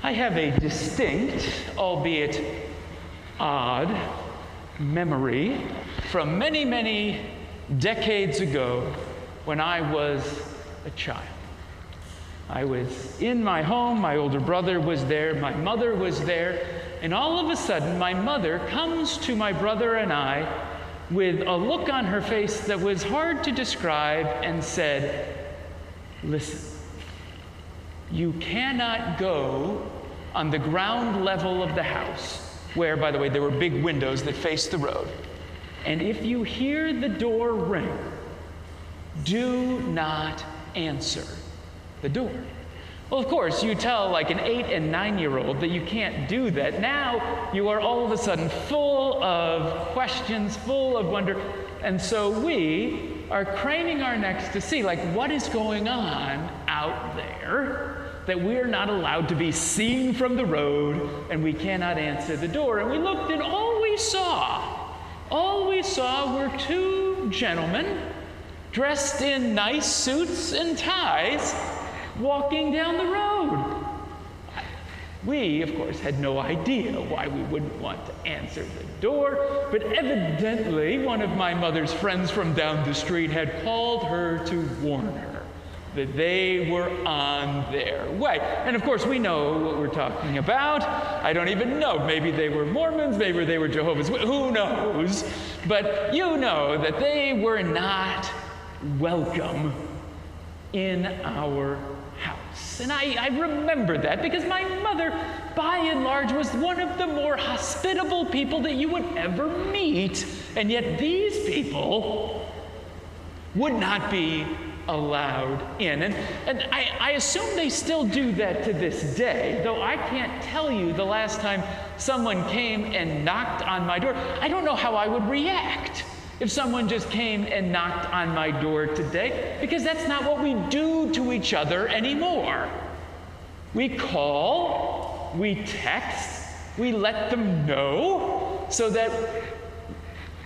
I have a distinct, albeit odd, memory from many, many decades ago when I was a child. I was in my home, my older brother was there, my mother was there, and all of a sudden my mother comes to my brother and I with a look on her face that was hard to describe and said, "Listen, you cannot go on the ground level of the house," where, by the way, there were big windows that faced the road, "and if you hear the door ring, do not answer the door." Well, of course, you tell like an 8- and 9-year-old that you can't do that. Now you are all of a sudden full of questions, full of wonder. And so we are craning our necks to see, like, what is going on out there that we're not allowed to be seen from the road and we cannot answer the door. And we looked, and all we saw were two gentlemen dressed in nice suits and ties walking down the road. We, of course, had no idea why we wouldn't want to answer the door, but evidently one of my mother's friends from down the street had called her to warn her that they were on their way. And of course, we know what we're talking about. I don't even know. Maybe they were Mormons, maybe they were Jehovah's Witnesses, who knows? But you know that they were not welcome in our house. And I remember that because my mother, by and large, was one of the more hospitable people that you would ever meet. And yet these people would not be allowed in. And I assume they still do that to this day, though I can't tell you the last time someone came and knocked on my door. I don't know how I would react if someone just came and knocked on my door today, because that's not what we do to each other anymore. We call, we text, we let them know so that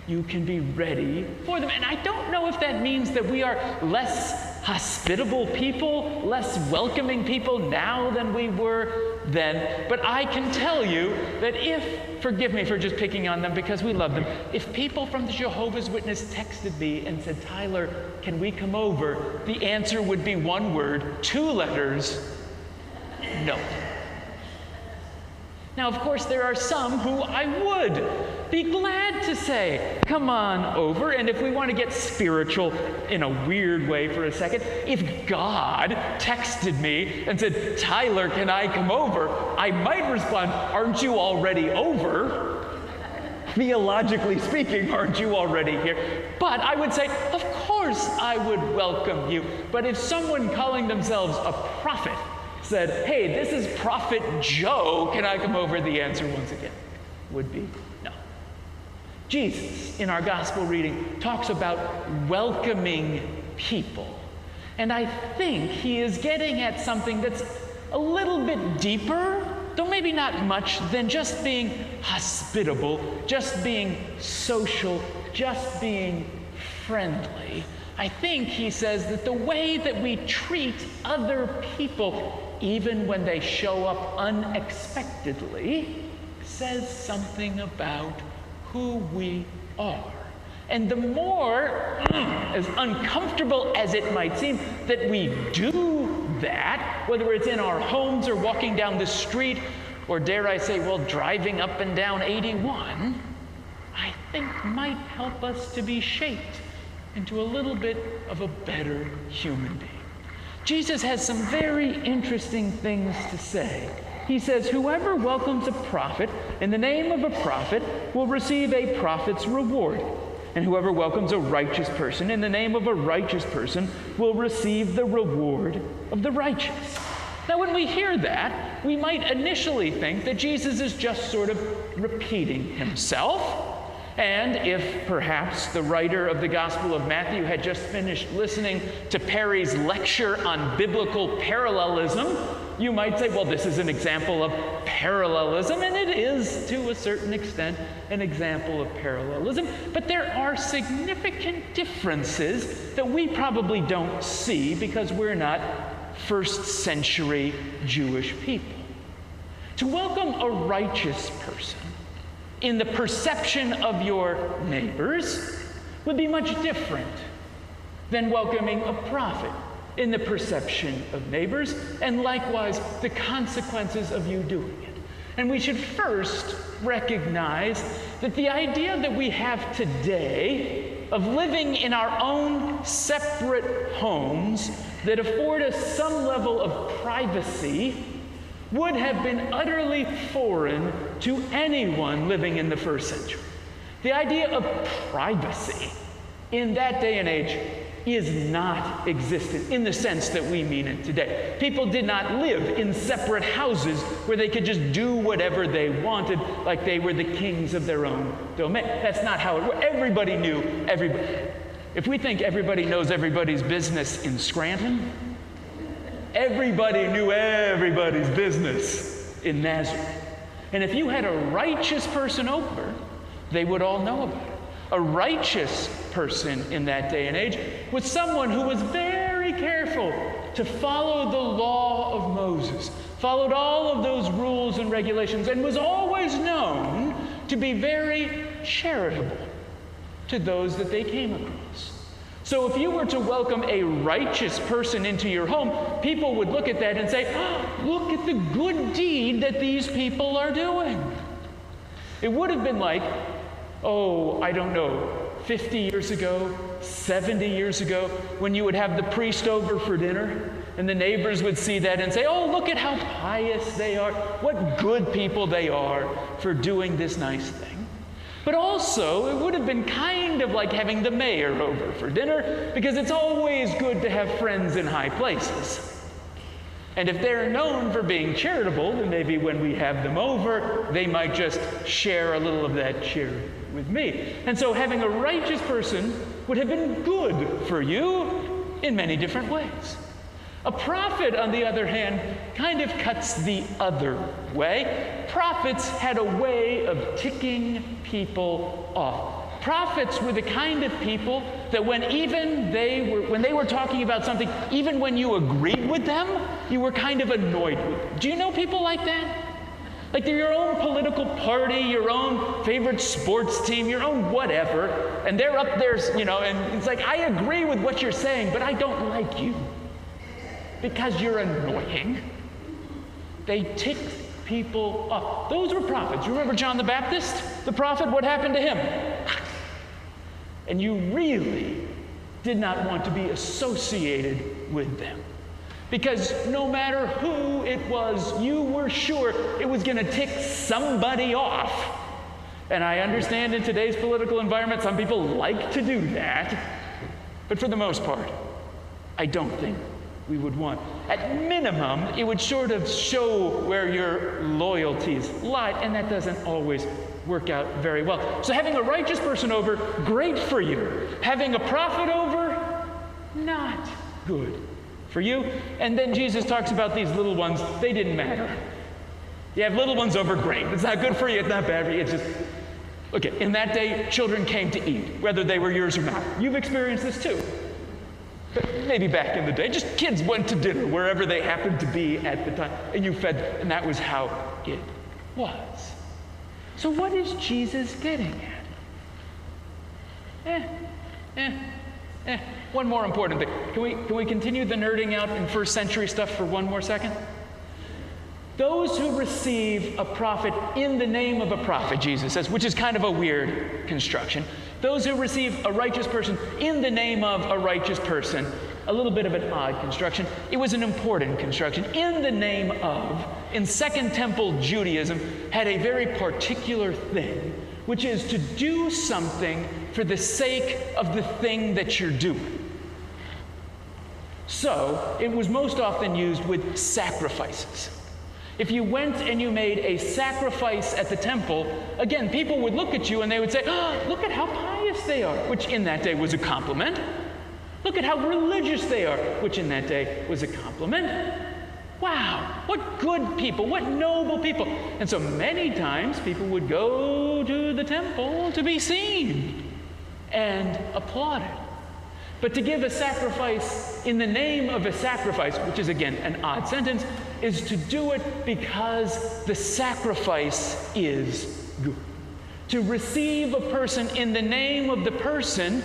you can be ready for them. And I don't know if that means that we are less hospitable people, less welcoming people now than we were then. But I can tell you that if, forgive me for just picking on them because we love them, if people from the Jehovah's Witness texted me and said, "Tyler, can we come over?" the answer would be one word, 2 letters, no. Now, of course, there are some who I would be glad to say, "Come on over." And if we want to get spiritual in a weird way for a second, if God texted me and said, "Tyler, can I come over?" I might respond, "Aren't you already over? Theologically speaking, aren't you already here?" But I would say, of course I would welcome you. But if someone calling themselves a prophet said, "Hey, this is Prophet Joe, can I come over?" the answer, once again, would be no. Jesus, in our gospel reading, talks about welcoming people. And I think he is getting at something that's a little bit deeper, though maybe not much, than just being hospitable, just being social, just being friendly. I think he says that the way that we treat other people, even when they show up unexpectedly, says something about who we are. And the more, as uncomfortable as it might seem, that we do that, whether it's in our homes or walking down the street, or dare I say, well, driving up and down 81, I think might help us to be shaped into a little bit of a better human being. Jesus has some very interesting things to say. He says, "Whoever welcomes a prophet in the name of a prophet will receive a prophet's reward. And whoever welcomes a righteous person in the name of a righteous person will receive the reward of the righteous." Now, when we hear that, we might initially think that Jesus is just sort of repeating himself. And if perhaps the writer of the Gospel of Matthew had just finished listening to Parry's lecture on biblical parallelism, you might say, well, this is an example of parallelism, and it is, to a certain extent, an example of parallelism. But there are significant differences that we probably don't see because we're not first century Jewish people. To welcome a righteous person in the perception of your neighbors would be much different than welcoming a prophet in the perception of neighbors, and likewise the consequences of you doing it. And we should first recognize that the idea that we have today of living in our own separate homes that afford us some level of privacy would have been utterly foreign to anyone living in the first century. The idea of privacy in that day and age is not existent in the sense that we mean it today. People did not live in separate houses where they could just do whatever they wanted like they were the kings of their own domain. That's not how it worked. Everybody knew everybody. If we think everybody knows everybody's business in Scranton, everybody knew everybody's business in Nazareth. And if you had a righteous person over, they would all know about it. A righteous person in that day and age was someone who was very careful to follow the law of Moses, followed all of those rules and regulations, and was always known to be very charitable to those that they came across. So if you were to welcome a righteous person into your home, people would look at that and say, oh, look at the good deed that these people are doing. It would have been like, oh, I don't know, 50 years ago, 70 years ago, when you would have the priest over for dinner, and the neighbors would see that and say, oh, look at how pious they are, what good people they are for doing this nice thing. But also, it would have been kind of like having the mayor over for dinner, because it's always good to have friends in high places. And if they're known for being charitable, then maybe when we have them over, they might just share a little of that charity with me. And so having a righteous person would have been good for you in many different ways. A prophet, on the other hand, kind of cuts the other way. Prophets had a way of ticking people off. Prophets were the kind of people that when they were talking about something, even when you agreed with them, you were kind of annoyed with them. Do you know people like that? Like they're your own political party, your own favorite sports team, your own whatever, and they're up there, and it's like, I agree with what you're saying, but I don't like you because you're annoying. They tick people off. Those were prophets. You remember John the Baptist, the prophet? What happened to him? And you really did not want to be associated with them. Because no matter who it was, you were sure it was going to tick somebody off. And I understand in today's political environment, some people like to do that. But for the most part, I don't think we would want. At minimum, it would sort of show where your loyalties lie, and that doesn't always work out very well. So having a righteous person over, great for you. Having a prophet over, not good for you. And then Jesus talks about these little ones. They didn't matter. You have little ones over, great. It's not good for you. It's not bad for you. It's just, okay, in that day, children came to eat, whether they were yours or not. You've experienced this too. But maybe back in the day, just kids went to dinner wherever they happened to be at the time, and you fed them, and that was how it was. So what is Jesus getting at? One more important thing. Can we continue the nerding out in first century stuff for one more second? Those who receive a prophet in the name of a prophet, Jesus says, which is kind of a weird construction. Those who receive a righteous person in the name of a righteous person, a little bit of an odd construction. It was an important construction. In the name of, in Second Temple Judaism, had a very particular thing, which is to do something for the sake of the thing that you're doing. So, it was most often used with sacrifices. If you went and you made a sacrifice at the temple, again, people would look at you and they would say, oh, look at how pious they are, which in that day was a compliment. Look at how religious they are, which in that day was a compliment. Wow, what good people, what noble people. And so many times people would go to the temple to be seen and applauded. But to give a sacrifice in the name of a sacrifice, which is again an odd sentence, is to do it because the sacrifice is good. To receive a person in the name of the person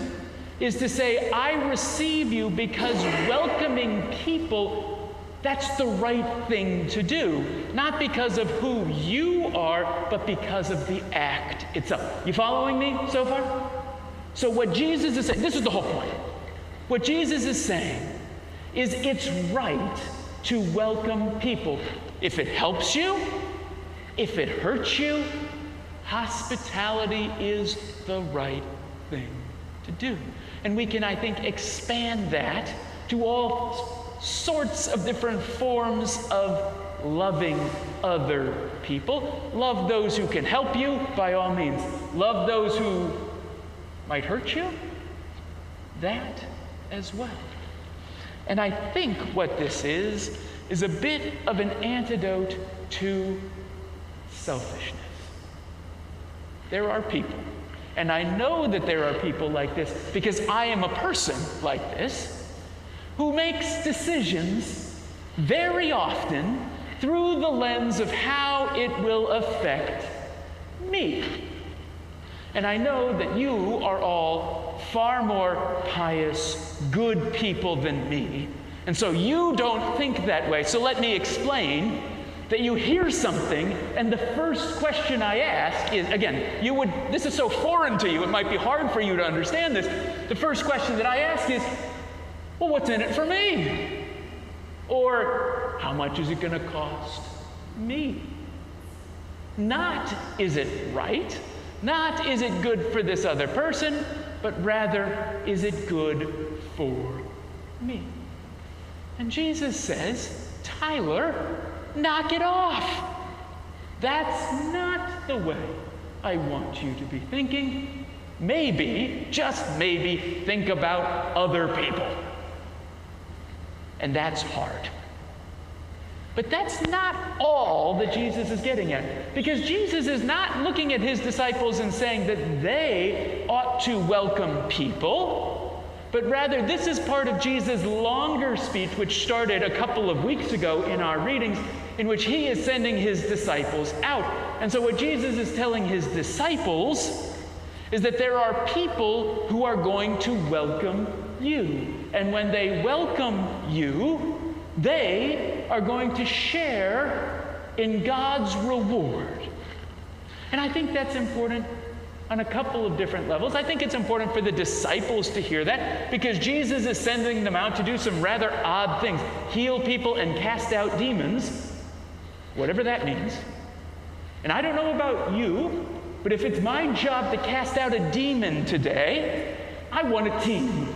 is to say, I receive you because welcoming people, that's the right thing to do. Not because of who you are, but because of the act itself. You following me so far? So what Jesus is saying, this is the whole point. What Jesus is saying is it's right to welcome people. If it helps you, if it hurts you, hospitality is the right thing to do. And we can, I think, expand that to all sorts of different forms of loving other people. Love those who can help you, by all means. Love those who might hurt you, that as well. And I think what this is a bit of an antidote to selfishness. There are people, and I know that there are people like this because I am a person like this, who makes decisions very often through the lens of how it will affect me. And I know that you are all far more pious, good people than me, and so you don't think that way. So let me explain that you hear something, and the first question I ask is, again, this is so foreign to you, it might be hard for you to understand this. The first question that I ask is, well, what's in it for me? Or, how much is it going to cost me? Not, is it right? Not, is it good for this other person? But rather, is it good for me? And Jesus says, Tyler, knock it off. That's not the way I want you to be thinking. Maybe, just maybe, think about other people. And that's hard. But that's not all that Jesus is getting at. Because Jesus is not looking at his disciples and saying that they ought to welcome people, but rather this is part of Jesus' longer speech, which started a couple of weeks ago in our readings, in which he is sending his disciples out. And so what Jesus is telling his disciples is that there are people who are going to welcome you. And when they welcome you, they are going to share in God's reward. And I think that's important on a couple of different levels. I think it's important for the disciples to hear that, because Jesus is sending them out to do some rather odd things. Heal people and cast out demons, whatever that means. And I don't know about you, but if it's my job to cast out a demon today, I want a team.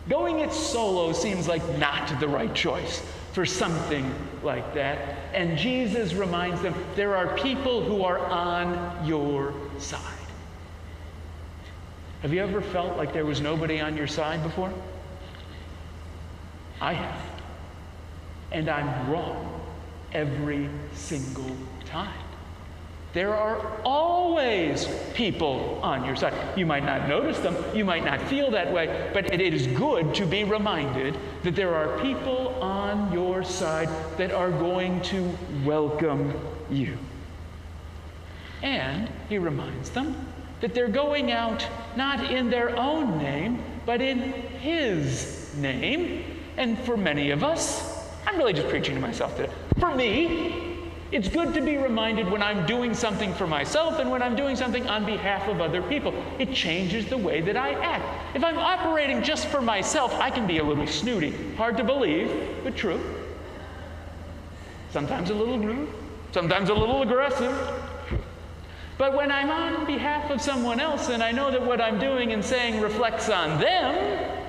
Going it solo seems like not the right choice for something like that. And Jesus reminds them, there are people who are on your side. Have you ever felt like there was nobody on your side before? I have. And I'm wrong every single time. There are always people on your side. You might not notice them, you might not feel that way, but it is good to be reminded that there are people on your side that are going to welcome you. And he reminds them that they're going out not in their own name, but in his name. And for many of us, I'm really just preaching to myself today. For me, it's good to be reminded when I'm doing something for myself and when I'm doing something on behalf of other people. It changes the way that I act. If I'm operating just for myself, I can be a little snooty. Hard to believe, but true. Sometimes a little rude, sometimes a little aggressive. But when I'm on behalf of someone else and I know that what I'm doing and saying reflects on them,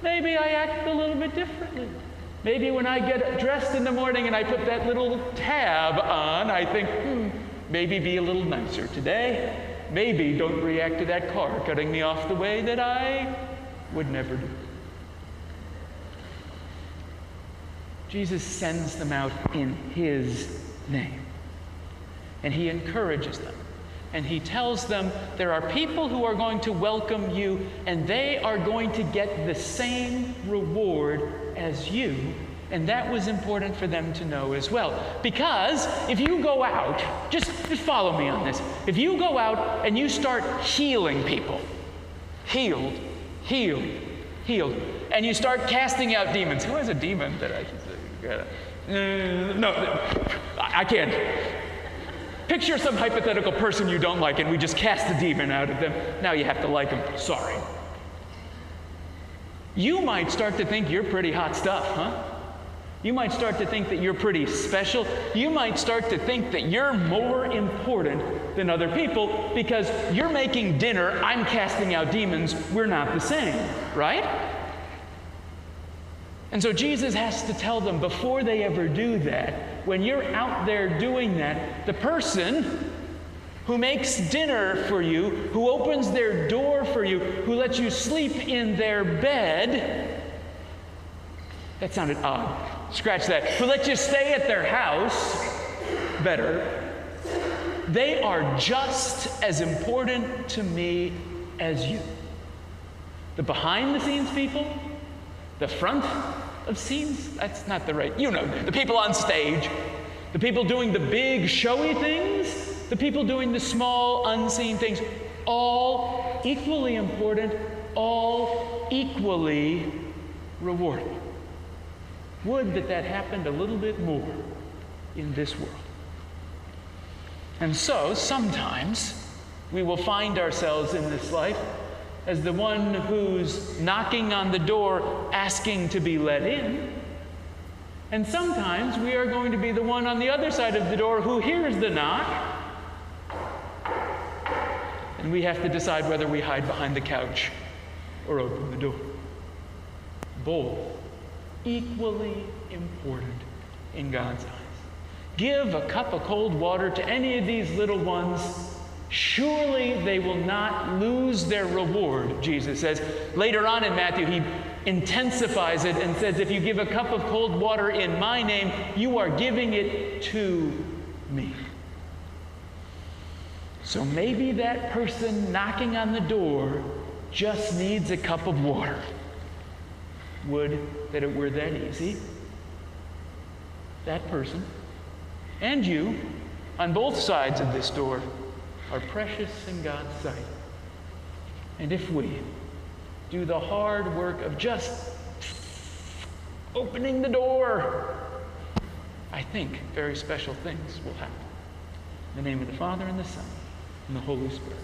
maybe I act a little bit differently. Maybe when I get dressed in the morning and I put that little tab on, I think, maybe be a little nicer today. Maybe don't react to that car cutting me off the way that I would never do. Jesus sends them out in his name. And he encourages them. And he tells them there are people who are going to welcome you, and they are going to get the same reward as you And that was important for them to know as well. Because if you go out, just follow me on this. If you go out and you start healing people, healed, and you start casting out demons. Who has a demon that I should say? No, I can't. Picture some hypothetical person you don't like, and we just cast the demon out of them. Now you have to like them. Sorry. You might start to think you're pretty hot stuff, huh? You might start to think that you're pretty special. You might start to think that you're more important than other people because you're making dinner, I'm casting out demons, we're not the same, right? And so Jesus has to tell them before they ever do that, when you're out there doing that, the person who makes dinner for you, who opens their door for you, who lets you sleep in their bed, that sounded odd. Scratch that. Who lets you stay at their house, better. They are just as important to me as you. The behind-the-scenes people, the front of scenes, that's not the right, you know, the people on stage, the people doing the big showy things, the people doing the small unseen things, all equally important, all equally rewarding. Would that happened a little bit more in this world. And so, sometimes, we will find ourselves in this life as the one who's knocking on the door, asking to be let in. And sometimes we are going to be the one on the other side of the door who hears the knock, and we have to decide whether we hide behind the couch or open the door. Both equally important in God's eyes. Give a cup of cold water to any of these little ones, surely they will not lose their reward, Jesus says. Later on in Matthew, he intensifies it and says, if you give a cup of cold water in my name, you are giving it to me. So maybe that person knocking on the door just needs a cup of water. Would that it were that easy. That person and you on both sides of this door are precious in God's sight. And if we do the hard work of just opening the door, I think very special things will happen. In the name of the Father, and the Son, and the Holy Spirit.